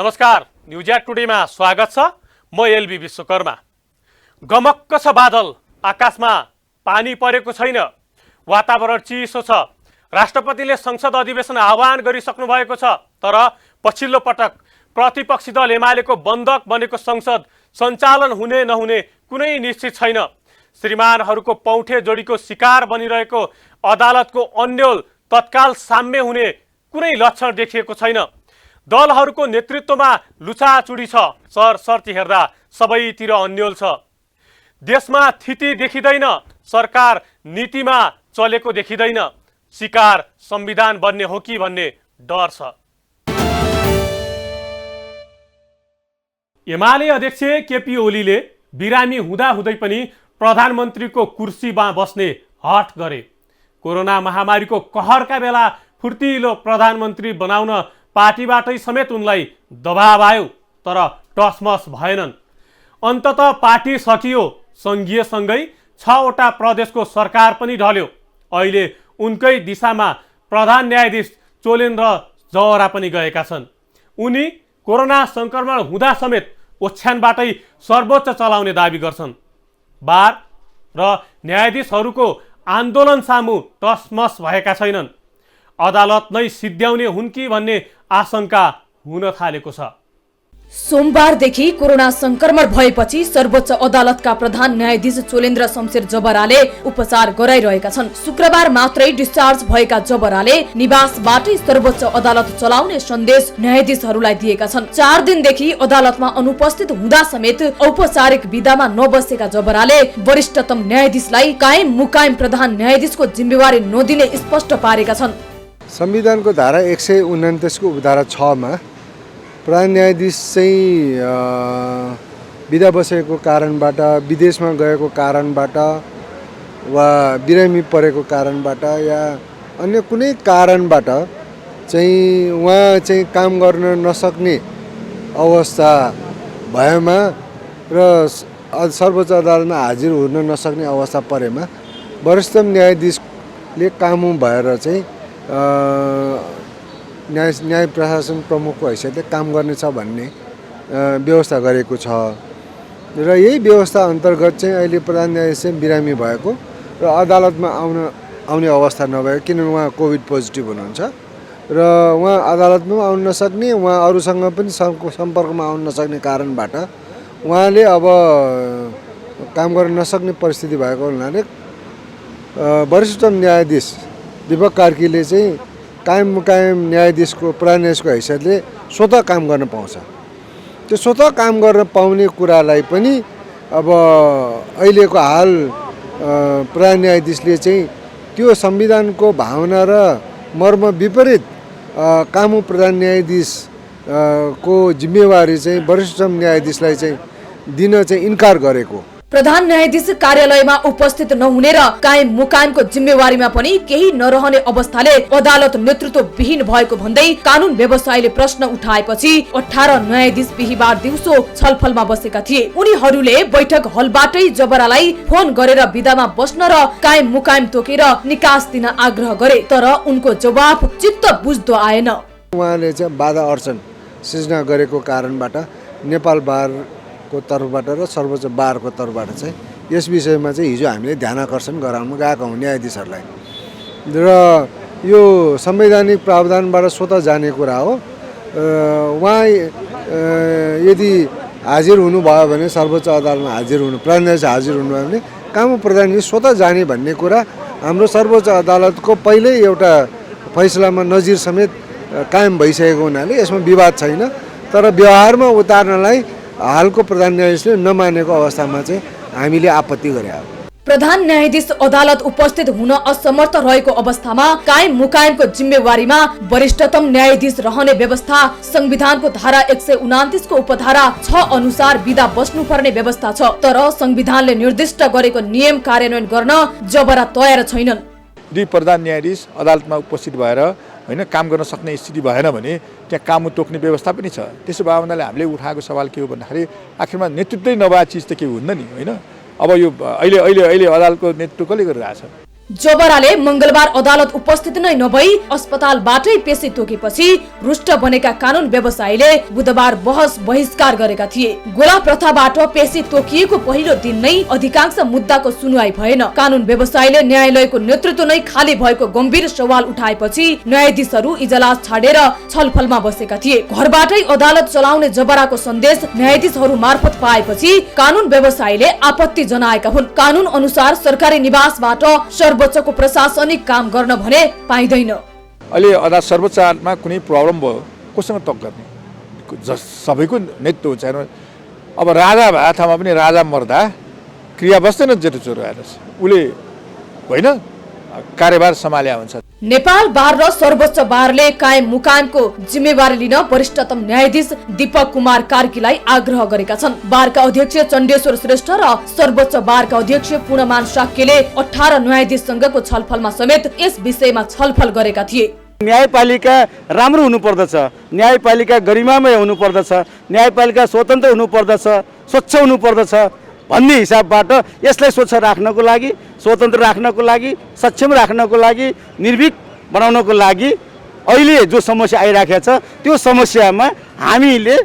नमस्कार, news at टुडेमा स्वागत छ। म एलबी विश्वकर्मा। गमक्क छ बादल, आकाशमा पानी परेको छैन, वातावरण चिसो छ। राष्ट्रपतिले संसद अधिवेशन आह्वान गरिसक्नु भएको छ, तर पछिल्लो पटक प्रतिपक्षी दल एमालेको बन्धक बनेको संसद सञ्चालन हुने नहुने कुनै निश्चित छैन। श्रीमानहरूको पौठे जोडीको शिकार बनिरहेको अदालतको अन्यल तत्काल साम्य हुने कुनै लक्षण देखिएको छैन। दलहरूको नेतृत्वमा लुचाचुडी छ, सरसर्ती हेर्दा सबैतिर अन्यल छ। देशमा स्थिति देखिँदैन, सरकार नीतिमा चलेको देखिँदैन। शिकार संविधान बन्ने हो कि भन्ने डर छ। एमाले अध्यक्ष केपी ओलीले बिरामी हुँदाहुँदै पनि प्रधानमन्त्रीको कुर्सीमा बस्ने हठ गरे। कोरोना महामारीको कहरका बेला फुर्तिलो प्रधानमन्त्री बनाउन पार्टीबाटै समेत उनलाई दबाब आयो, तर टसमस भएनन्। अन्ततः पार्टी सकियो, सङ्घीयसँगै 6वटा प्रदेशको सरकार पनि ढल्यो। अहिले उनकै दिशामा प्रधान न्यायाधीश चोलेन्द्र जवरा पनि गएका छन्। उनी कोरोना सङ्क्रमण हुँदा समेत ओछ्यानबाटै सर्वोच्च चलाउने दाबी गर्छन्। बार र न्यायाधीशहरूको आन्दोलन सामु टसमस भएका छैनन्। अदालत नै सिद्ध्याउने हुन् कि भन्ने आशंका हुन थालेको छ। सोमबारदेखि कोरोना संक्रमण भएपछि सर्वोच्च अदालतका प्रधान न्यायाधीश चोलेन्द्र शमशेर जबराले उपचार गराइरहेका छन्। शुक्रबार मात्रै डिस्चार्ज भएका जबराले निवासबाटै सर्वोच्च अदालत चलाउने सन्देश न्यायाधीशहरूलाई दिएका छन्। 4 दिनदेखि अदालतमा अनुपस्थित हुँदा समेत औपचारिक विधामा नबसेका जबराले वरिष्ठतम न्यायाधीशलाई कायम मुकायम प्रधान न्यायाधीशको जिम्मेवारी नदिने स्पष्ट पारेका छन्। संविधानको धारा 129 को उपधारा 6 मा प्रधान न्यायाधीश चाहिँ बिदा बसेको कारणबाट, विदेशमा गएको कारणबाट वा बिरामी परेको कारणबाट या अन्य कुनै कारणबाट चाहिँ उहाँ चाहिँ काम गर्न नसक्ने अवस्था भएमा र सर्वोच्च अदालतमा हाजिर हुन नसक्ने अवस्था परेमा वरिष्ठतम न्यायाधीशले कामु भएर चाहिँ न्याय प्रशासन प्रमुखको हैसियतले काम गर्नेछ भन्ने व्यवस्था गरेको छ। र यही व्यवस्था अन्तर्गत चाहिँ अहिले प्रधान न्यायाधीश चाहिँ बिरामी भएको र अदालतमा आउने अवस्था नभएको, किनभने उहाँ कोभिड पोजिटिभ हुनुहुन्छ र उहाँ अदालतमा पनि आउन नसक्ने, उहाँ अरूसँग पनि सम्पर्कमा आउन नसक्ने कारणबाट उहाँले अब काम गर्न नसक्ने परिस्थिति भएको हुनाले वरिष्ठतम न्यायाधीश दीपक कार्कीले चाहिँ कायम मुकायम न्यायाधीशको प्रधान न्यायाधीशको हैसियतले स्वतः काम गर्न पाउँछ। त्यो स्वतः काम गर्न पाउने कुरालाई पनि अब अहिलेको हाल प्रधान न्यायाधीशले चाहिँ त्यो संविधानको भावना र मर्म विपरीत कामु प्रधान न्यायाधीश को जिम्मेवारी चाहिँ वरिष्ठतम न्यायाधीशलाई चाहिँ दिन चाहिँ इन्कार गरेको। प्रधान न्यायाधीश कार्यालयमा उपस्थित नहुने र कायम मुकायमको जिम्मेवारीमा पनि केही नरहने अवस्थाले अदालत नेतृत्व विहीन भएको भन्दै कानुन व्यवसायीले प्रश्न उठाएपछि 18 न्यायाधीश बिहीबार दिउँसो छलफलमा बसेका थिए। उनीहरूले बैठक हलबाटै जबरालाई फोन गरेर विधामा बस्न र कायम मुकायम तोकेर निकास दिन आग्रह गरे, तर उनको जवाफ चित्त बुझ्दो आएन। उहाँले चाहिँ बाधा अर्चन सिर्जना गरेको कारणबाट नेपाल बार को तर्फबाट र सर्वोच्च बारको तर्फबाट चाहिँ यस विषयमा चाहिँ हिजो हामीले ध्यान आकर्षण गराउन गएका हौँ न्यायाधीशहरूलाई। र यो संवैधानिक प्रावधानबाट स्वतः जाने कुरा हो। उहाँ यदि हाजिर हुनुभयो भने सर्वोच्च अदालतमा हाजिर हुनु, प्रधान न्यायाधीश हाजिर हुनुभयो भने कामु प्रधान न्यायाधीश स्वतः जाने भन्ने कुरा हाम्रो सर्वोच्च अदालतको पहिल्यै एउटा फैसलामा नजिर समेत कायम भइसकेको हुनाले यसमा विवाद छैन। तर व्यवहारमा उतार्नलाई हालको प्रधान न्यायाधीशले नमानेको अवस्थामा चाहिँ हामीले आपत्ति गरे। प्रधान न्यायाधीश अदालत उपस्थित हुन असमर्थ रहेको अवस्थामा कायम मुकायमको जिम्मेवारीमा वरिष्ठतम न्यायाधीश रहने व्यवस्था संविधानको धारा 129 को उपधारा 6 अनुसार विदा बस्नुपर्ने व्यवस्था छ। तर संविधानले निर्दिष्ट गरेको नियम कार्यान्वयन गर्न जबरा तयार छैनन्। दुई प्रधान न्यायाधीश अदालतमा उपस्थित भएर हैन काम गर्न सक्ने स्थिति भएन भने त्यहाँ काम तोक्ने व्यवस्था पनि छ। त्यसो भए भन्नाले हामीले उठाएको सवाल के हो भन्दाखेरि आखिरमा नेतृत्वै नभए चिज त के हुन्न नि, हैन। अब यो अहिले अदालतको नेतृत्व कसले गरिरहेछ? जबराले मंगलबार अदालत उपस्थित नै नभई अस्पतालबाटै पेशी तोकेपछि रुष्ट बनेका कानून व्यवसायीले बुधबार बहस बहिष्कार गरेका थिए। गोला प्रथाबाट पेशी तोकिएको पहिलो दिन नै अधिकांश मुद्दाको सुनवाई भएन। कानून व्यवसायीले न्यायालयको नेतृत्व नै खाली भएको गम्भीर सवाल उठाएपछि न्यायाधीशहरू इजलास छाडेर छलफलमा बसेका थिए। घरबाटै अदालत चलाउने जबराको सन्देश न्यायाधीशहरू मार्फत पाएपछि कानून व्यवसायीले आपत्ति जनाएका हुन्। कानून अनुसार सरकारी निवासबाट सर्वोच्चको प्रशासनिक काम गर्न भने पाइँदैन। अहिले अदालत सर्वोच्च अदालतमा कुनै प्रब्लम भयो कोसँग तक गर्ने, सबैको नेतृत्व हुन्छ। अब राजा भए ठाउँमा पनि राजा मर्दा क्रिया बस्दैन, जेठो चोरो आएर उसले होइन कार्यभार सम्हाल्या हुन्छ। नेपाल बार र सर्वोच्च बारले कायम मुकायमको जिम्मेवारी लिन वरिष्ठतम न्यायाधीश दीपक कुमार कार्कीलाई आग्रह गरेका छन्। बारका अध्यक्ष चण्डेश्वर श्रेष्ठ र सर्वोच्च बारका अध्यक्ष पूर्णमान शाक्यले 18 न्यायाधीशसँगको छलफलमा समेत यस विषयमा छलफल गरेका थिए। न्यायपालिका राम्रो हुनुपर्दछ, न्यायपालिका गरिमामय हुनुपर्दछ, न्यायपालिका स्वतन्त्र हुनुपर्दछ, स्वच्छ हुनुपर्दछ भन्ने हिसाबबाट यसलाई स्वच्छ राख्नको लागि, स्वतन्त्र राख्नको लागि, सक्षम राख्नको लागि, निर्भीक बनाउनको लागि अहिले जो समस्या आइराखेको छ त्यो समस्यामा हामीले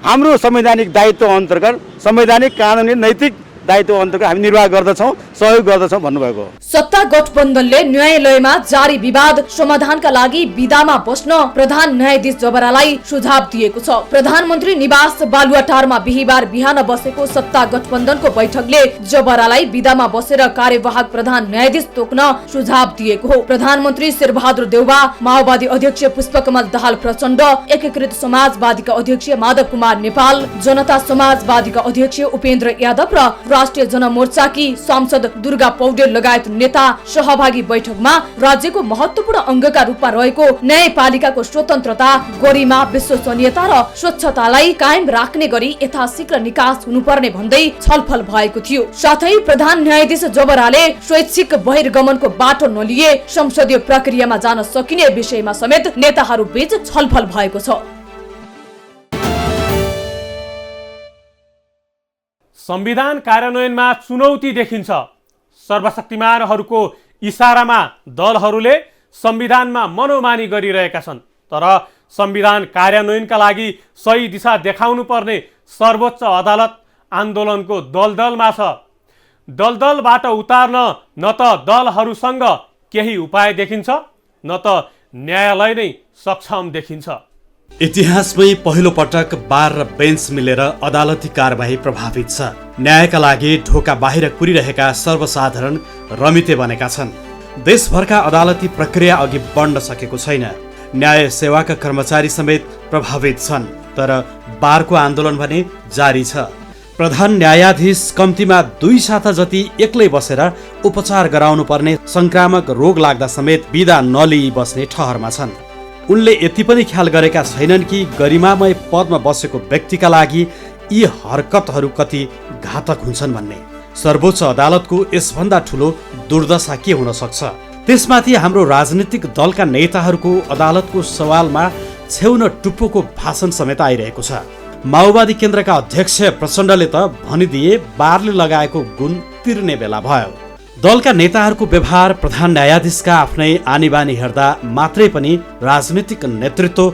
हाम्रो संवैधानिक दायित्व अन्तर्गत, संवैधानिक कानुनी नैतिक दायित्व अन्तर्गत हामी निर्वाह गर्दछौँ, सहयोग गर्दछौँ भन्नुभएको हो। सत्ता गठबन्धनले न्यायालयमा जारी विवाद समाधानका लागि विदामा बस्न प्रधान न्यायाधीश जबरालाई सुझाव दिएको छ। प्रधानमन्त्री निवास बालुवाटारमा बिहीबार बिहान बसेको सत्ता गठबन्धनको बैठकले जबरालाई विदामा बसेर कार्यवाहक प्रधान न्यायाधीश तोक्न सुझाव दिएको हो। प्रधानमन्त्री शेरबहादुर देउवा, माओवादी अध्यक्ष पुष्पकमल दाहाल प्रचण्ड, एकीकृत समाजवादीका अध्यक्ष माधव कुमार नेपाल, जनता समाजवादीका अध्यक्ष उपेन्द्र यादव र राष्ट्रिय जनमोर्चाकी सांसद दुर्गा पौडेल लगायत नेता सहभागी बैठकमा राज्यको महत्वपूर्ण अङ्गका रूपमा रहेको न्यायपालिकाको स्वतन्त्रता, गरिमा, विश्वसनीयता र स्वच्छतालाई कायम राख्ने गरी यथाशीघ्र निकास हुनुपर्ने भन्दै छलफल भएको थियो। साथै प्रधान न्यायाधीश जबराले स्वैच्छिक बहिर्गमनको बाटो नलिए संसदीय प्रक्रियामा जान सकिने विषयमा समेत नेताहरू बीच छलफल भएको छ। संविधान कार्यान्वयनमा चुनौती देखिन्छ। सर्वशक्तिमानहरूको इसारामा दलहरूले संविधानमा मनोमानी गरिरहेका छन्। तर संविधान कार्यान्वयनका लागि सही दिशा देखाउनु पर्ने सर्वोच्च अदालत आन्दोलनको दलदलमा छ। दलदलबाट उतार्न न त दलहरूसँग केही उपाय देखिन्छ, न त न्यायालय नै सक्षम देखिन्छ। इतिहासमै पहिलो पटक बार र बेन्च मिलेर अदालती कारबाही प्रभावित छ। न्यायका लागि ढोका बाहिर कुरिरहेका सर्वसाधारण रमिते बनेका छन्। देशभरका अदालती प्रक्रिया अघि बढ्न सकेको छैन। न्याय सेवाका कर्मचारी समेत प्रभावित छन्। तर बारको आन्दोलन भने जारी छ। प्रधान न्यायाधीश कम्तीमा 2 साता जति एक्लै बसेर उपचार गराउनु पर्ने संक्रामक रोग लाग्दा समेत बिदा नलिई बस्ने ठहरमा छन्। उनले यति पनि ख्याल गरेका छैनन् कि गरिमामय पदमा बसेको व्यक्तिका लागि यी हरकतहरू कति घातक हुन्छन् भन्ने। सर्वोच्च अदालतको यसभन्दा ठुलो दुर्दशा के हुन सक्छ? त्यसमाथि हाम्रो राजनीतिक दलका नेताहरूको अदालतको सवालमा छेउन टुप्पोको भाषण समेत आइरहेको छ। माओवादी केन्द्रका अध्यक्ष प्रचण्डले त भनिदिए बारले लगाएको गुण तिर्ने बेला भयो। दलका नेताहरूको व्यवहार प्रधान न्यायाधीशका आफ्नै आनीबानी हेर्दा मात्रै पनि राजनीतिक नेतृत्व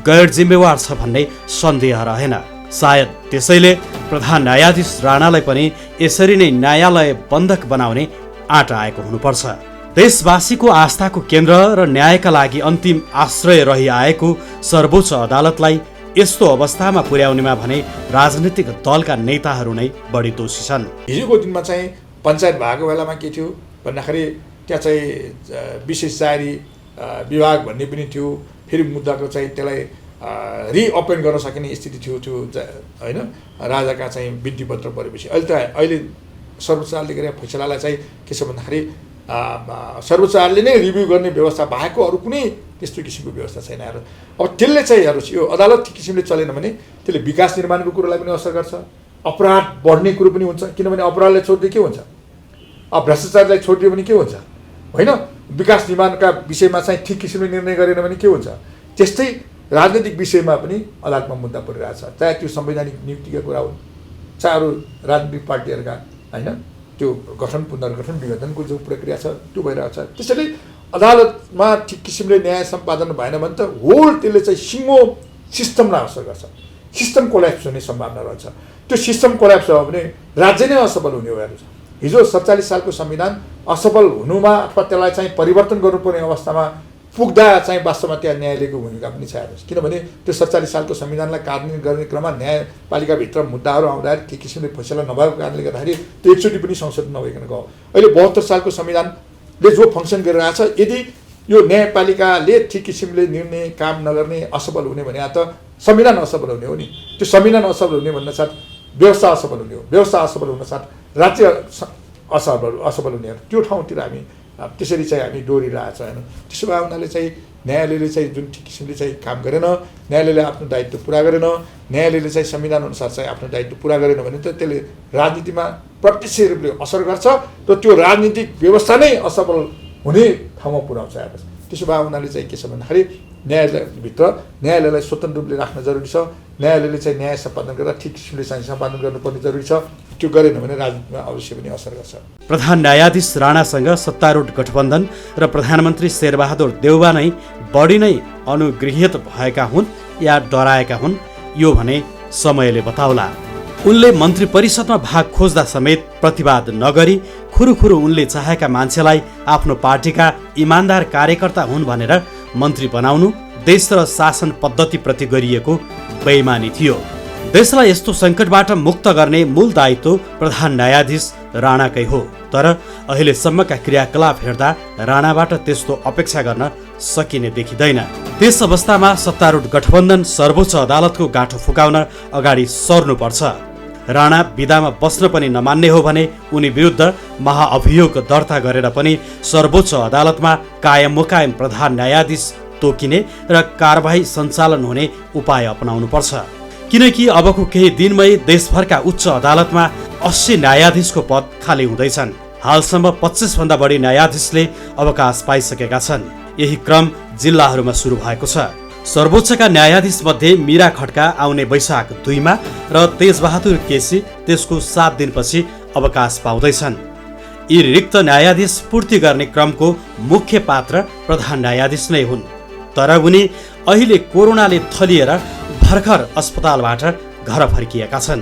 गैर जिम्मेवार छ भन्ने सन्देह रहेन। सायद त्यसैले प्रधान न्यायाधीश राणालाई पनि यसरी नै न्यायालय बन्धक बनाउने आँट आएको हुनुपर्छ। देशवासीको आस्थाको केन्द्र र न्यायका लागि अन्तिम आश्रय रहिआएको सर्वोच्च अदालतलाई यस्तो अवस्थामा पुर्याउनेमा भने राजनीतिक दलका नेताहरू नै बढी दोषी छन्। हिजोको दिनमा चाहिँ पञ्चायत भएको बेलामा के थियो भन्दाखेरि त्यहाँ चाहिँ विशेष जारी विभाग भन्ने पनि थियो। फेरि मुद्दाको चाहिँ त्यसलाई रिओपन गर्न सकिने स्थिति थियो होइन, राजाका चाहिँ बिन्ती पत्र परेपछि। अहिले सर्वोच्च अदालतले गरेका फैसलालाई चाहिँ के छ भन्दाखेरि सर्वोच्च अदालतले नै रिभ्यू गर्ने व्यवस्था बाहेको अरू कुनै त्यस्तो किसिमको व्यवस्था छैन। अब त्यसले चाहिँ यो अदालत किसिमले चलेन भने त्यसले विकास निर्माणको कुरोलाई पनि असर गर्छ, अपराध बढ्ने कुरो पनि हुन्छ। किनभने अपराधलाई छोडिदिए के हुन्छ, अब भ्रष्टाचारलाई छोडिदियो भने के हुन्छ होइन, विकास निर्माणका विषयमा चाहिँ ठिक किसिमले निर्णय गरेन भने के हुन्छ। त्यस्तै राजनैतिक विषयमा पनि अदालतमा मुद्दा परिरहेछ, चाहे त्यो संवैधानिक नियुक्तिका कुरा हुन्, चाहे अरू राजनीतिक पार्टीहरूका होइन, त्यो गठन पुनर्गठन विघटनको जो प्रक्रिया छ त्यो भइरहेको छ। त्यसैले अदालतमा ठिक किसिमले न्याय सम्पादन भएन भने त होल त्यसले चाहिँ सिङ्गो सिस्टमलाई असर गर्छ, सिस्टम कोल्याप्स हुने सम्भावना रहन्छ। त्यो सिस्टम कोल्याप्स भयो भने राज्य नै असफल हुने भएर छ। हिजो 47 सालको संविधान असफल हुनुमा अथवा त्यसलाई चाहिँ परिवर्तन गर्नुपर्ने अवस्थामा पुग्दा चाहिँ वास्तवमा त्यहाँ न्यायालयको भूमिका पनि छ हेर्नुहोस्। किनभने त्यो 47 सालको संविधानलाई कार्यान्वयन गर्ने क्रममा न्यायपालिकाभित्र मुद्दाहरू आउँदाखेरि के किसिमले फैसला नभएको कारणले गर्दाखेरि त्यो एकचोटि पनि संसद नभइकन गयो। अहिले 72 सालको संविधानले जो फङ्सन गरिरहेछ, यदि यो न्यायपालिकाले ठिक किसिमले निर्णय काम नगर्ने असफल हुने भने त संविधान असफल हुने हो नि। त्यो संविधान असफल हुने भन्न साथ व्यवस्था असफल हुने हो, व्यवस्था असफल हुन साथ राज्य असफल हुने हो। त्यो ठाउँतिर हामी त्यसरी चाहिँ हामी डोरिरहेको छ होइन। त्यसो भए हुनाले चाहिँ न्यायालयले चाहिँ जुन ठिक किसिमले चाहिँ काम गरेन, न्यायालयले आफ्नो दायित्व पुरा गरेन, न्यायालयले चाहिँ संविधान अनुसार चाहिँ आफ्नो दायित्व पुरा गरेन भने त त्यसले राजनीतिमा प्रत्यक्ष रूपले असर गर्छ र त्यो राजनीतिक व्यवस्था नै असफल हुने ठाउँमा पुर्याउँछ हेर्नुहोस्। त्यसो भए हुनाले चाहिँ के छ भन्दाखेरि न्यायालयभित्र न्यायालयलाई स्वतन्त्र रूपले राख्न जरुरी छ। न्यायालयले चाहिँ न्याय सम्पादन गर्दा ठिक किसिमले चाहिँ सम्पादन गर्नुपर्ने जरुरी छ। त्यो गरेन भने राजनीतिमा अवश्य पनि असर गर्छ। प्रधान न्यायाधीश राणासँग सत्तारूढ गठबन्धन र प्रधानमन्त्री शेरबहादुर देउवा नै बढी नै अनुगृहित भएका हुन् या डराएका हुन्, यो भने समयले बताउला। उनले मन्त्री परिषदमा भाग खोज्दा समेत प्रतिवाद नगरी खुरुखुरु उनले चाहेका मान्छेलाई आफ्नो पार्टीका इमान्दार कार्यकर्ता हुन् भनेर मन्त्री बनाउनु देश र शासन पद्धतिप्रति गरिएको बेइमानी थियो। देशलाई यस्तो सङ्कटबाट मुक्त गर्ने मूल दायित्व प्रधान न्यायाधीश राणाकै हो। तर अहिलेसम्मका क्रियाकलाप हेर्दा राणाबाट त्यस्तो अपेक्षा गर्न सकिने देखिँदैन। त्यस अवस्थामा सत्तारूढ गठबन्धन सर्वोच्च अदालतको गाँठो फुकाउन अगाडि सर्नुपर्छ। राणा विधामा बस्न पनि नमान्ने हो भने उनी विरुद्ध महाअभियोग दर्ता गरेर पनि सर्वोच्च अदालतमा कायम मुकायम प्रधान न्यायाधीश तोकिने र कारबाही सञ्चालन हुने उपाय अपनाउनुपर्छ। किनकि अबको केही दिनमै देशभरका उच्च अदालतमा 80 न्यायाधीशको पद खाली हुँदैछन्। हालसम्म 25 भन्दा बढी न्यायाधीशले अवकाश पाइसकेका छन्। यही क्रम जिल्लाहरूमा सुरु भएको छ। सर्वोच्चका न्यायाधीश मध्ये मीरा खड्का आउने वैशाख 2 मा र तेजबहादुर केसी त्यसको 7 दिनपछि अवकाश पाउँदैछन्। यी रिक्त न्यायाधीश पूर्ति गर्ने क्रमको मुख्य पात्र प्रधान न्यायाधीश नै हुन्। तर उनी अहिले कोरोनाले थलिएर भर्खर अस्पतालबाट घर फर्किएका छन्।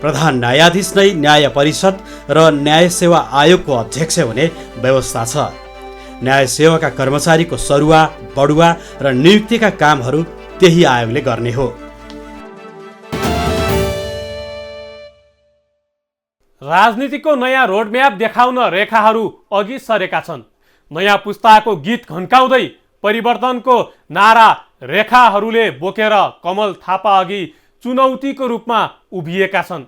प्रधान न्यायाधीश नै न्याय परिषद र न्याय सेवा आयोगको अध्यक्ष हुने व्यवस्था छ। न्याय सेवाका कर्मचारीको सरुवा, बढुवा र नियुक्तिका कामहरू त्यही आयोगले गर्ने हो। राजनीतिको नयाँ रोडम्याप देखाउन रेखाहरू अघि सरेका छन्। नयाँ पुस्ताको गीत घन्काउँदै परिवर्तनको नारा रेखाहरूले बोकेर कमल थापा अघि चुनौतीको रूपमा उभिएका छन्।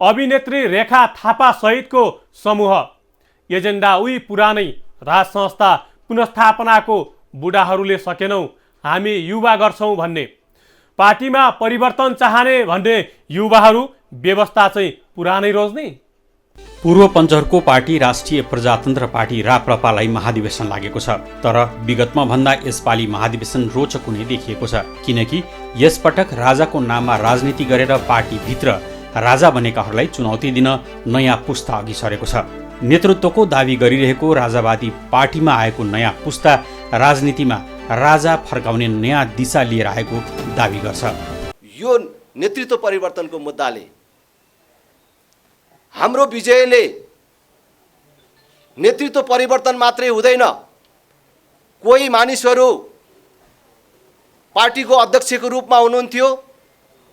अभिनेत्री रेखा थापा सहितको समूह एजेन्डा उही पुरानै राज संस्था पुनस्थापनाको बुढाहरूले सकेनौँ, हामी युवा गर्छौँ भन्ने, पार्टीमा परिवर्तन चाहने भन्ने युवाहरू व्यवस्था चाहिँ पुरानै रोज्ने। पूर्व पञ्चहरुको पार्टी राष्ट्रिय प्रजातन्त्र पार्टी राप्रपालाई महाधिवेशन लागेको छ। तर विगतमा भन्दा यसपालि महाधिवेशन रोचक हुने देखिएको छ। किनकि यसपटक राजाको नाममा राजनीति गरेर पार्टीभित्र राजा बनेकाहरूलाई चुनौती दिन नयाँ पुस्ता अघि सरेको छ। नेतृत्वको दावी गरिरहेको राजावादी पार्टीमा आएको नयाँ पुस्ता राजनीतिमा राजा फर्काउने नयाँ दिशा लिएर आएको दावी गर्छ। यो नेतृत्व परिवर्तनको मुद्दाले हाम्रो विजयले नेतृत्व परिवर्तन मात्रै हुँदैन, कोही मानिसहरू पार्टीको अध्यक्षको रूपमा हुनुहुन्थ्यो,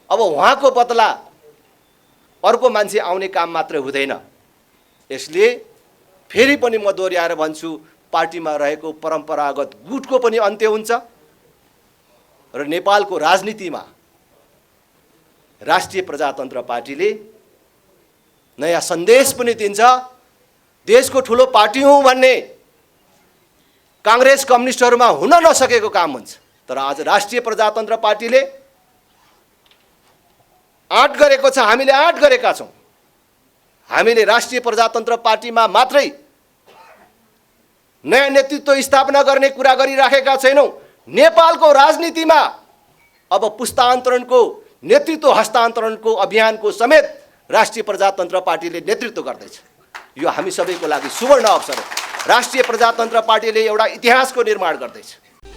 अब उहाँको बदला अर्को मान्छे आउने काम मात्रै हुँदैन। यसले फेरि पनि म दोहोऱ्याएर भन्छु, पार्टीमा रहेको परम्परागत गुटको पनि अन्त्य हुन्छ र नेपालको राजनीतिमा राष्ट्रिय प्रजातन्त्र पार्टीले नयाँ सन्देश पनि दिन्छ। देशको ठुलो पार्टी हुँ भन्ने काङ्ग्रेस कम्युनिस्टहरूमा हुन नसकेको काम हुन्छ। तर आज राष्ट्रिय प्रजातन्त्र पार्टीले आँट गरेको छ, हामीले आँट गरेका छौँ। हामीले राष्ट्रिय प्रजातन्त्र पार्टीमा मात्रै नयाँ नेतृत्व स्थापना गर्ने कुरा गरिराखेका छैनौँ, नेपालको राजनीतिमा अब पुस्तान्तरणको नेतृत्व हस्तान्तरणको अभियानको समेत राष्ट्रिय प्रजातन्त्र पार्टीले नेतृत्व गर्दैछ। यो हामी सबैको लागि सुवर्ण अवसर हो। राष्ट्रिय प्रजातन्त्र पार्टीले एउटा इतिहासको निर्माण गर्दैछ।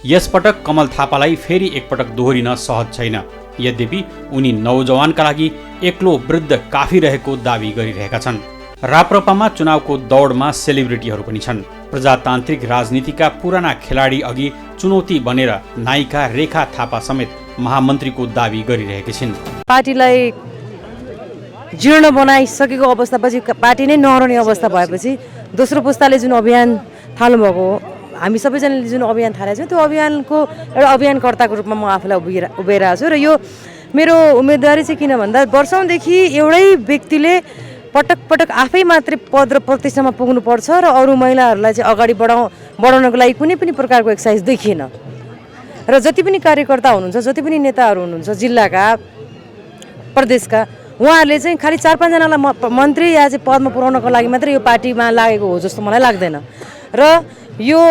यसपटक कमल थापालाई फेरि एकपटक दोहोरिन सहज छैन। यद्यपि उनी नौजवानका लागि एक्लो वृद्ध काफी रहेको दावी गरिरहेका छन्। राप्रपामा चुनावको दौडमा सेलिब्रिटीहरू पनि छन्। प्रजातान्त्रिक राजनीतिका पुराना खेलाडी अघि चुनौती बनेर नायिका रेखा थापा समेत महामन्त्रीको दावी गरिरहेकी छिन्। पार्टीलाई जीर्ण बनाइसकेको अवस्थापछि पार्टी नै नहराउने अवस्था भएपछि दोस्रो पुस्ताले जुन अभियान थाल्नुभएको हो, हामी सबैजनाले जुन अभियान थालेको छौँ त्यो अभियानको एउटा अभियानकर्ताको रूपमा म आफूलाई उभिरहेको छु। र यो मेरो उम्मेदवारी चाहिँ किन भन्दा वर्षौँदेखि एउटै व्यक्तिले पटक पटक आफै मात्रै पद र प्रतिष्ठामा पुग्नुपर्छ र अरू महिलाहरूलाई चाहिँ अगाडि बढाउनको लागि कुनै पनि प्रकारको एक्सर्साइज देखिएन। र जति पनि कार्यकर्ता हुनुहुन्छ, जति पनि नेताहरू हुनुहुन्छ जिल्लाका, प्रदेशका, उहाँहरूले चाहिँ खालि 4-5 जनालाई मन्त्री या चाहिँ पदमा पुर्याउनको लागि मात्रै यो पार्टीमा लागेको हो जस्तो मलाई लाग्दैन। र यो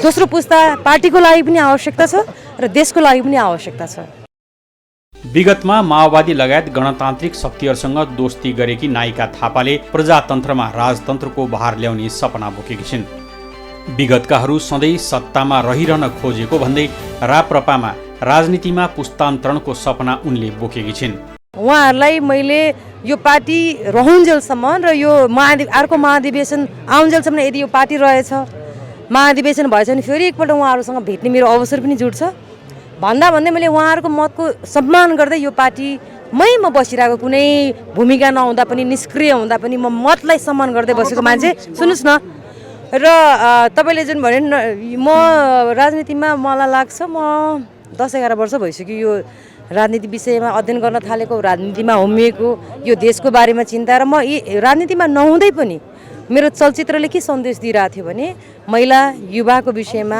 दोस्रो पुस्ता पार्टीको लागि पनि आवश्यकता छ र देशको लागि पनि आवश्यकता छ। विगतमा माओवादी लगायत गणतान्त्रिक शक्तिहरूसँग दोस्ती गरेकी नायिका थापाले प्रजातन्त्रमा राजतन्त्रको बहार ल्याउने सपना बोकेकी छिन्। विगतकाहरू सधैँ सत्तामा रहिरहन खोजेको भन्दै राप्रपामा राजनीतिमा पुस्तान्तरणको सपना उनले बोकेकी छिन्। उहाँहरूलाई मैले यो पार्टी रहुन्जेलसम्म र यो अर्को महाधिवेशन आउन्जेलसम्म यदि यो पार्टी रहेछ, महाधिवेशन भएछ भने फेरि एकपल्ट उहाँहरूसँग भेट्ने मेरो अवसर पनि जुट्छ भन्दा भन्दै मैले उहाँहरूको मतको सम्मान गर्दै यो पार्टीमै म बसिरहेको, कुनै भूमिका नहुँदा पनि, निष्क्रिय हुँदा पनि म मतलाई सम्मान गर्दै बसेको मान्छे। सुन्नुहोस् न, र तपाईँले जुन भन्यो म राजनीतिमा मलाई लाग्छ म 10-11 वर्ष भइसक्यो यो राजनीति विषयमा अध्ययन गर्न थालेको, राजनीतिमा होमिएको, यो देशको बारेमा चिन्ता। र म राजनीतिमा नहुँदै पनि मेरो चलचित्रले के सन्देश दिइरहेको थियो भने महिला, युवाको विषयमा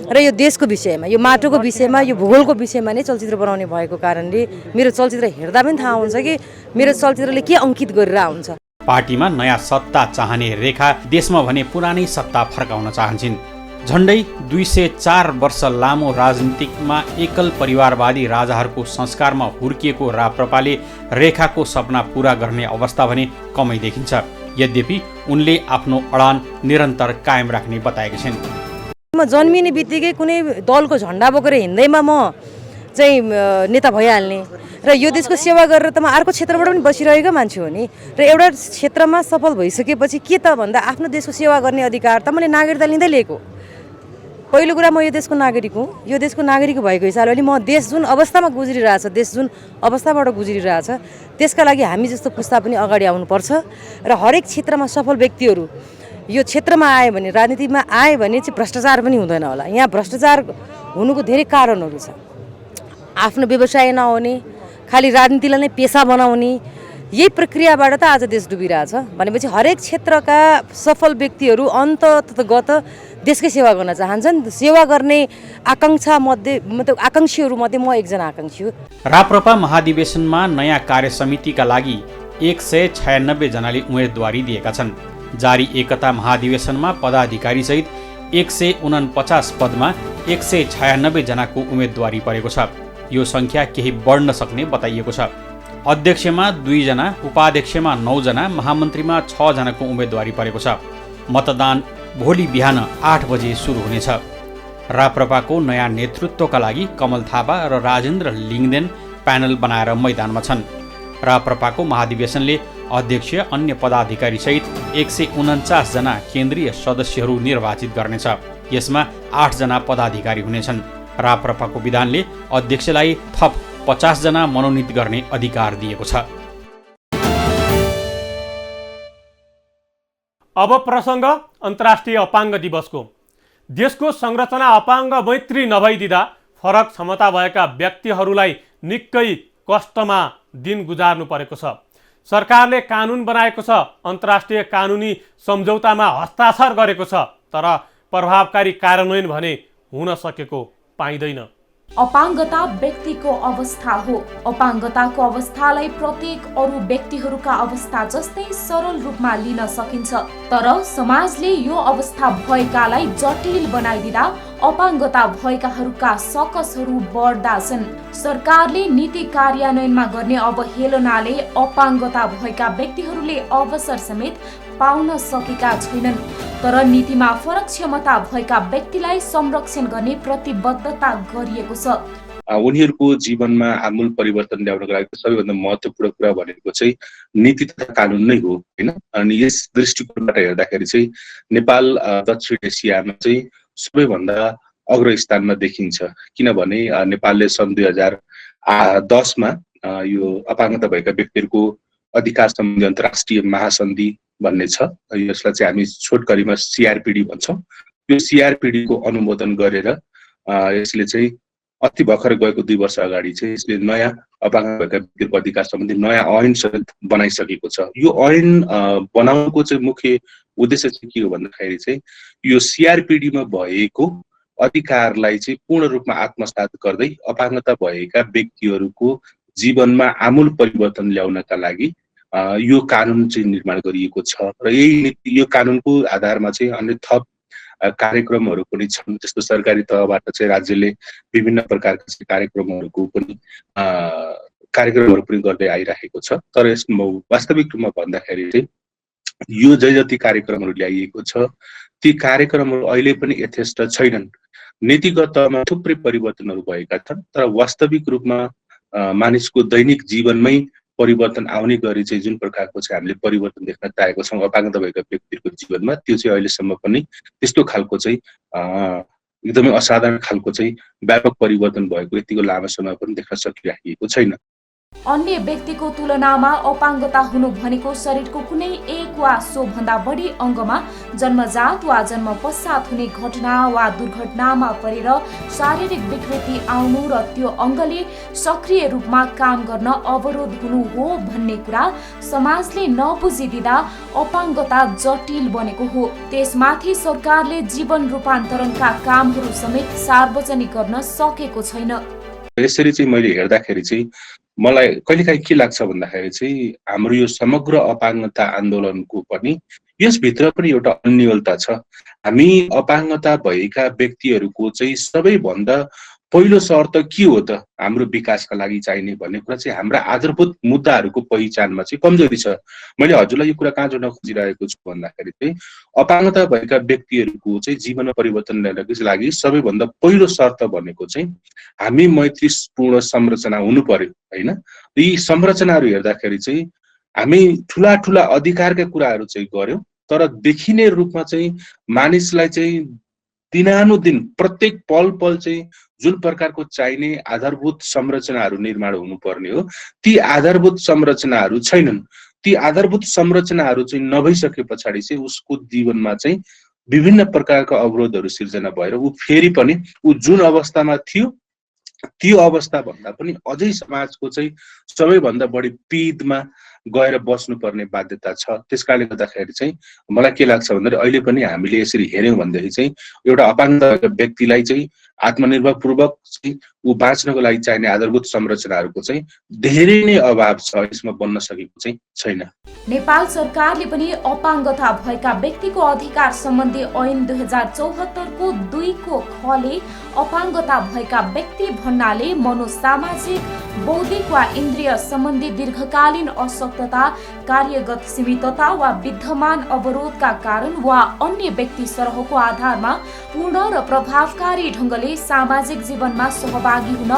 र यो देशको विषयमा, यो माटोको विषयमा, यो भूगोलको विषयमा नै चलचित्र बनाउने भएको कारणले मेरो चलचित्र हेर्दा पनि थाहा हुन्छ कि मेरो चलचित्रले के अङ्कित गरिरहेको हुन्छ। पार्टीमा नयाँ सत्ता चाहने रेखा देशमा भने पुरानै सत्ता फर्काउन चाहन्छन्। झन्डै 204 वर्ष लामो राजनीतिकमा एकल परिवारवादी राजाहरूको संस्कारमा हुर्किएको राप्रपाले रेखाको सपना पूरा गर्ने अवस्था भने कमै देखिन्छ। यद्यपि उनले आफ्नो अडान निरन्तर कायम राख्ने बताएकी छिन्। म जन्मिने बित्तिकै कुनै दलको झन्डा बोकेर हिँड्दैमा म चाहिँ नेता भइहाल्ने र यो देशको सेवा गरेर त म अर्को क्षेत्रबाट पनि बसिरहेको मान्छे हो नि। र एउटा क्षेत्रमा सफल भइसकेपछि के त भन्दा आफ्नो देशको सेवा गर्ने अधिकार त मैले नागरिकता लिँदै लिएको। पहिलो कुरा म यो देशको नागरिक हुँ। यो देशको नागरिक भएको हिसाबले म देश जुन अवस्थामा गुज्रिरहेछ, देश जुन अवस्थाबाट गुज्रिरहेछ, त्यसका लागि हामी जस्तो पुस्ता पनि अगाडि आउनुपर्छ। र हरेक क्षेत्रमा सफल व्यक्तिहरू यो क्षेत्रमा आयो भने, राजनीतिमा आयो भने चाहिँ भ्रष्टाचार पनि हुँदैन होला। यहाँ भ्रष्टाचार हुनुको धेरै कारणहरू छ। आफ्नो व्यवसाय नहुने, खालि राजनीतिलाई नै पेसा बनाउने, यही प्रक्रियाबाट त आज देश डुबिरहेछ। भनेपछि हरेक क्षेत्रका सफल व्यक्तिहरू अन्ततगत देशकै सेवा गर्न चाहन्छन्। सेवा गर्ने आकाङ्क्षीहरू मध्ये म एकजना आकाङ्क्षी हो। राप्रपा महाधिवेशनमा नयाँ कार्यसमितिका लागि 196 जनाले उम्मेदवारी दिएका छन्। जारी एकता महाधिवेशनमा पदाधिकारीसहित 149 पदमा 196 जनाको उम्मेदवारी परेको छ। यो सङ्ख्या केही बढ्न सक्ने बताइएको छ। अध्यक्षमा 2 जना, उपाध्यक्षमा 9 जना, महामन्त्रीमा 6 जनाको उम्मेदवारी परेको छ। मतदान भोलि बिहान 8 बजे सुरु हुनेछ। राप्रपाको नयाँ नेतृत्वका लागि कमल थापा र राजेन्द्र लिङदेन प्यानल बनाएर मैदानमा छन्। राप्रपाको महाधिवेशनले अध्यक्ष, अन्य पदाधिकारी सहित 149 जना केन्द्रीय सदस्यहरू निर्वाचित गर्नेछ। यसमा 8 जना पदाधिकारी हुनेछन्। राप्रपाको विधानले अध्यक्षलाई थप 50 जना मनोनित गर्ने अधिकार दिएको छ। अब प्रसङ्ग अन्तर्राष्ट्रिय अपाङ्ग दिवसको। देशको संरचना अपाङ्ग मैत्री नभइदिँदा फरक क्षमता भएका व्यक्तिहरूलाई निकै कष्टमा दिन गुजार्नु परेको छ। सरकारले कानुन बनाएको छ, अन्तर्राष्ट्रिय कानुनी सम्झौतामा हस्ताक्षर गरेको छ, तर प्रभावकारी कार्यान्वयन भने हुन सकेको पाइँदैन। अपाङ्गता व्यक्तिको अवस्था हो। अपाङ्गताको अवस्थालाई प्रत्येक अरू व्यक्तिहरूका अवस्था जस्तै सरल रूपमा लिन सकिन्छ, तर समाजले यो अवस्था भएकालाई जटिल बनाइदिँदा अपाङ्गता भएकाहरूका सकसहरू बढ्दा छन्। सरकारले नीति कार्यान्वयनमा गर्ने अवहेलनाले अपाङ्गता भएका व्यक्तिहरूले अवसर समेत पाउन सकेका छैनन्, तर नीतिमा फरक क्षमता भएका व्यक्तिलाई संरक्षण गर्ने प्रतिबद्धता गरिएको छ। उनीहरूको जीवनमा आमूल परिवर्तन ल्याउनको लागि सबैभन्दा महत्त्वपूर्ण कुरा भनेको चाहिँ नीति तथा कानुन नै हो, होइन? अनि यस दृष्टिकोणबाट हेर्दाखेरि चाहिँ नेपाल दक्षिण एसियामा चाहिँ सबैभन्दा अग्र स्थानमा देखिन्छ, किनभने नेपालले सन् 2010मा यो अपाङ्गता भएका व्यक्तिहरूको अधिकार सम्बन्धी अन्तर्राष्ट्रिय महासन्धि भन्ने छ, यसलाई चाहिँ हामी छोटकरीमा CRPD भन्छौँ। यो CRPD को अनुमोदन गरेर यसले चाहिँ अति भर्खर गएको 2 वर्ष अगाडि चाहिँ यसले नयाँ अपाङ्ग भएका व्यक्तिहरूको अधिकार सम्बन्धी नयाँ ऐन समेत बनाइसकेको छ। यो ऐन बनाउनुको चाहिँ मुख्य उद्देश्य चाहिँ के हो भन्दाखेरि चाहिँ यो CRPD मा भएको अधिकारलाई चाहिँ पूर्ण रूपमा आत्मसात गर्दै अपाङ्गता भएका व्यक्तिहरूको जीवनमा आमूल परिवर्तन ल्याउनका लागि यो कानुन चाहिँ निर्माण गरिएको छ र यो कानुनको आधारमा चाहिँ अन्य थप कार्यक्रमहरू पनि छन्। जस्तो सरकारी तहबाट चाहिँ राज्यले विभिन्न प्रकारका कार्यक्रमहरू पनि गर्दै आइरहेको छ। तर यसमा वास्तविक रूपमा भन्दाखेरि चाहिँ यो जति कार्यक्रमहरू ल्याइएको छ ती कार्यक्रमहरू अहिले पनि यथेष्ट छैनन्। नीतिगत तहमा थुप्रै परिवर्तनहरू भएका छन्, तर वास्तविक रूपमा मानिसको दैनिक जीवनमै परिवर्तन आउने गरी चाहिँ जुन प्रकारको चाहिँ हामीले परिवर्तन देख्न चाहेको छौँ अपाङ्गता भएका व्यक्तिहरूको जीवनमा, त्यो चाहिँ अहिलेसम्म पनि त्यस्तो खालको चाहिँ एकदमै असाधारण खालको चाहिँ व्यापक परिवर्तन भएको यतिको लामो समय पनि देख्न सकिरहेको छैन। अन्य व्यक्तिको तुलनामा अपाङ्गता हुनु भनेको शरीरको कुनै एक वा सोभन्दा बढी अङ्गमा जन्मजात वा जन्म पश्चात हुने घटना वा दुर्घटनामा परेर शारीरिक विकृति आउनु र त्यो अङ्गले सक्रिय रूपमा काम गर्न अवरोध हुनु हो भन्ने कुरा समाजले नबुझिदिँदा अपाङ्गता जटिल बनेको हो। त्यसमाथि सरकारले जीवन रूपान्तरणका कामहरू समेत सार्वजनिक गर्न सकेको छैन। यसरी चाहिँ मैले हेर्दाखेरि चाहिँ मलाई कहिलेकाहीँ के लाग्छ भन्दाखेरि चाहिँ हाम्रो यो समग्र अपाङ्गता आन्दोलनको पनि यसभित्र पनि एउटा अन्योलता छ। हामी अपाङ्गता भएका व्यक्तिहरूको चाहिँ सबैभन्दा पहिलो शर्त के हो त हाम्रो विकासका लागि चाहिने भन्ने कुरा चाहिँ हाम्रा आधारभूत मुद्दाहरूको पहिचानमा चाहिँ कमजोरी छ। मैले हजुरलाई यो कुरा कहाँ जोड्न खोजिरहेको छु भन्दाखेरि चाहिँ अपाङ्गता भएका व्यक्तिहरूको चाहिँ जीवनमा परिवर्तन ल्याउनको लागि सबैभन्दा पहिलो शर्त भनेको चाहिँ हामी मैत्रीपूर्ण संरचना हुनु पर्यो, होइन? यी संरचनाहरू हेर्दाखेरि चाहिँ हामी ठुला ठुला अधिकारका कुराहरू चाहिँ गर्यौं, तर देखिने रूपमा चाहिँ मानिसलाई चाहिँ दिनानुदिन प्रत्येक पल पल चाहिँ जुन प्रकारको चाहिने आधारभूत संरचनाहरू निर्माण हुनुपर्ने हो ती आधारभूत संरचनाहरू छैनन्। ती आधारभूत संरचनाहरू चाहिँ नभइसके पछाडि चाहिँ उसको जीवनमा चाहिँ विभिन्न प्रकारका अवरोधहरू सिर्जना भएर ऊ फेरि पनि ऊ जुन अवस्थामा थियो त्यो अवस्था भन्दा पनि अझै समाजको चाहिँ सबैभन्दा बढी पीडमा गएर बस्नुपर्ने बाध्यता छ। त्यसकारणले गर्दाखेरि चाहिँ मलाई के लाग्छ भन्दाखेरि अहिले पनि हामीले यसरी हेर्यौं भनेदेखि चाहिँ एउटा अपाङ्गता व्यक्तिलाई चाहिँ आत्मनिर्भर पूर्वक चाहिँ ऊ बाँच्नको लागि चाहिने आधारभूत संरचनाहरूको चाहिँ धेरै नै अभाव छ, यसमा बन्न सकेको चाहिँ छैन। नेपाल सरकारले पनि अपाङ्गता भएका व्यक्तिको अधिकार सम्बन्धी ऐन 2074 को 2 को ख ले अपाङ्गता भएका व्यक्ति भन्नाले मनोसामाजिक, बौद्धिक वा इन्द्रिय सम्बन्धी दीर्घकालीन अशक्तता, कार्यगत सीमितता वा विद्यमान अवरोधका कारण वा अन्य व्यक्ति सरहको आधारमा पूर्ण र प्रभावकारी ढंगले सामाजिक जीवनमा सहभागी हुन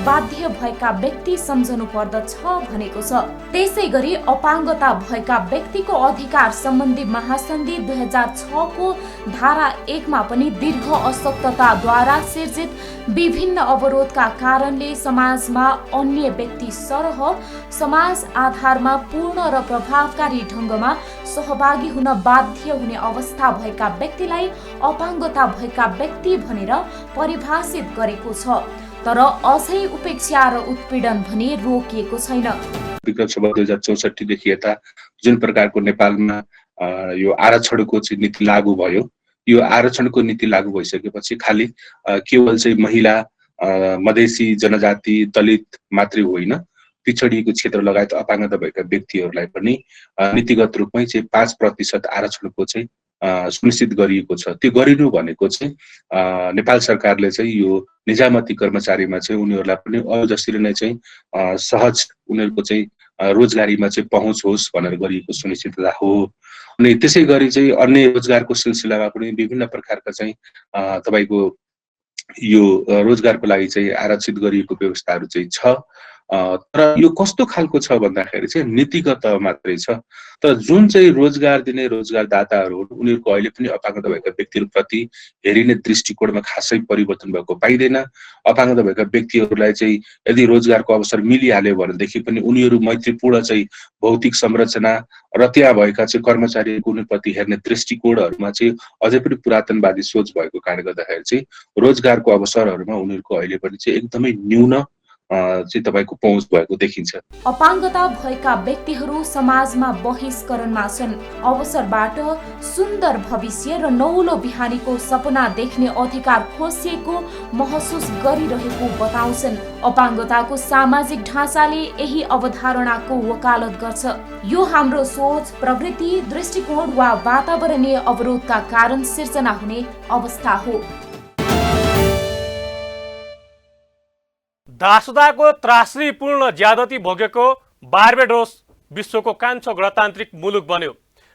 बाध्य भएका व्यक्ति सम्झनु पर्दछ भनेको छ। त्यसैगरी अपाङ्गता भएका व्यक्तिको अधिकार सम्बन्धी महासन्धि 2006 को धारा 1 मा पनि दीर्घ अशक्तताद्वारा सिर्जित विभिन्न अवरोधका कारणले समाजमा अन्य व्यक्ति सरह समाज आधारमा पूर्ण र प्रभावकारी ढंगमा सहभागी हुन बाध्य हुने अवस्था भएका व्यक्तिलाई अपाङ्गता भएका व्यक्ति भनेर परिभाषित गरेको छ, तर अझै उपेक्षा र उत्पीडन भने रोकिएको छैन। विगत 2064 देखि यता जुन प्रकारको नेपालमा यो आरक्षणको चाहिँ नीति लागू भयो, यो आरक्षणको नीति लागू भइसकेपछि खालि केवल चाहिँ महिला मधेसी जनजाति दलित मात्रै होइन, पिछडिएको क्षेत्र लगायत अपाङ्गता भएका व्यक्तिहरूलाई पनि नीतिगत रूपमै चाहिँ 5% आरक्षणको चाहिँ सुनिश्चित गरिएको छ। त्यो गरिनु भनेको चाहिँ नेपाल सरकारले चाहिँ यो निजामती कर्मचारीमा चाहिँ उनीहरूलाई पनि अरू जसरी नै चाहिँ सहज उनीहरूको चाहिँ रोजगारीमा चाहिँ पहुँच होस् भनेर गरिएको सुनिश्चितता हो। अनि त्यसै गरी चाहिँ अन्य रोजगारको सिलसिलामा पनि विभिन्न प्रकारका चाहिँ तपाईँको यो रोजगारको लागि चाहिँ आरक्षित गरिएको व्यवस्थाहरू चाहिँ छ। तर यो कस्तो खालको छ भन्दाखेरि चाहिँ नीतिगत मात्रै छ। तर जुन चाहिँ रोजगार दिने रोजगारदाताहरू उनीहरूको अहिले पनि अपाङ्गता भएका व्यक्तिहरूप्रति हेरिने दृष्टिकोणमा खासै परिवर्तन भएको पाइँदैन। अपाङ्गता भएका व्यक्तिहरूलाई चाहिँ यदि रोजगारको अवसर मिलिहाल्यो भनेदेखि पनि उनीहरू मैत्रीपूर्ण चाहिँ भौतिक संरचना र त्यहाँ भएका चाहिँ कर्मचारीहरूको उनीप्रति हेर्ने दृष्टिकोणहरूमा चाहिँ अझै पनि पुरातनवादी सोच भएको कारणले गर्दाखेरि चाहिँ रोजगारको अवसरहरूमा उनीहरूको अहिले पनि चाहिँ एकदमै न्यून चाहिँ तपाईको पहुँच भएको देखिन्छ। अपाङ्गता भएका व्यक्तिहरू समाजमा बहिष्करणमा छन्। अवसरबाट सुन्दर भविष्य र नौलो बिहानीको सपना देख्ने अधिकार खोसिएको महसुस गरिरहेको बताउँछन्। अपाङ्गताको सामाजिक ढाँचाले यही अवधारणाको वकालत गर्छ। यो हाम्रो सोच, प्रवृत्ति, दृष्टिकोण वा वातावरणीय अवरोधका कारण सिर्जना हुने अवस्था हो। दासुदाको त्रासदीपूर्ण ज्यादती भोगेको बार्बाडोस विश्वको कान्छो गणतान्त्रिक मुलुक बन्यो।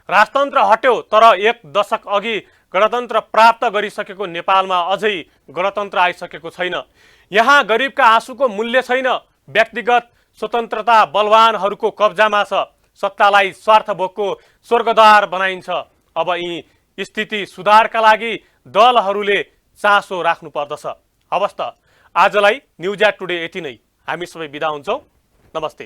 राजतन्त्र हट्यो, तर 1 दशक अघि गणतन्त्र प्राप्त गरिसकेको नेपालमा अझै गणतन्त्र आइसकेको छैन। यहाँ गरिबका आँसुको मूल्य छैन। व्यक्तिगत स्वतन्त्रता बलवानहरूको कब्जामा छ। सत्तालाई स्वार्थभोगको स्वर्गद्वार बनाइन्छ। अब यी स्थिति सुधारका लागि दलहरूले चासो राख्नु पर्दछ। हवस् त आजलाई न्युज एट टुडे यति नै। हामी सबै बिदा हुन्छौँ। नमस्ते।